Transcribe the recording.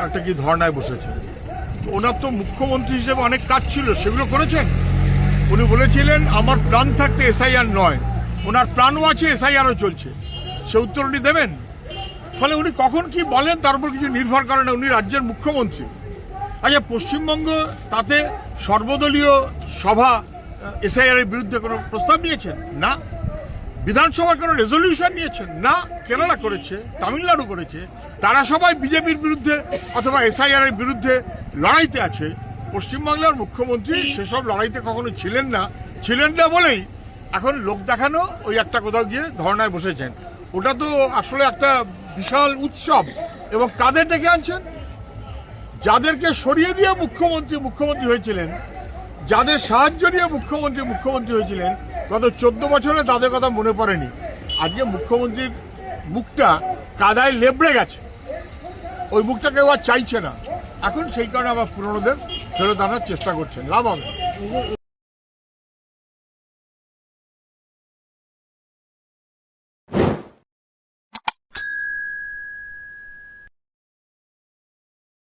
একটা কি ধর্নায় বসেছেন। ওনার তো মুখ্যমন্ত্রী হিসেবে অনেক কাজ ছিল, সেগুলো করেছেন। উনি বলেছিলেন আমার প্রাণ থাকতে এসআইআর নয়, ওনার প্রাণও আছে, এসআইআরও চলছে, সে উত্তর উনি দেবেন। ফলে উনি কখন কি বলেন তার উপর কিছু নির্ভর করে না, উনি রাজ্যের মুখ্যমন্ত্রী। আচ্ছা, পশ্চিমবঙ্গ তাতে সর্বদলীয় সভা এসআইআর এর বিরুদ্ধে কোনো প্রস্তাব নিয়েছেন না, বিধানসভার কোনো রেজলিউশন নিয়েছেন না। কেরালা করেছে, তামিলনাড়ু করেছে, তারা সবাই বিজেপির বিরুদ্ধে অথবা এসআইআর এর বিরুদ্ধে লড়াইতে আছে। পশ্চিমবাংলার মুখ্যমন্ত্রী সেসব লড়াইতে কখনো ছিলেন না বলেই এখন লোক দেখানো ওই একটা কোথাও গিয়ে ধর্নায় বসেছেন। ওটা তো আসলে একটা বিশাল উৎসব। এবং কাদের ডেকে আনছেন? যাদেরকে সরিয়ে দিয়ে মুখ্যমন্ত্রী হয়েছিলেন, যাদের সাহায্য নিয়ে মুখ্যমন্ত্রী হয়েছিলেন গত 14 বছরে, তাদের কথা মনে পড়েনি। আজকে মুখ্যমন্ত্রীর মুখটা কাদায় লেবড়ে গেছে, ওই মুখটা কেউ আর চাইছে না। এখন সেই কারণে আবার পুরনোদের ফেরত আনার চেষ্টা করছেন, লাভ হবে।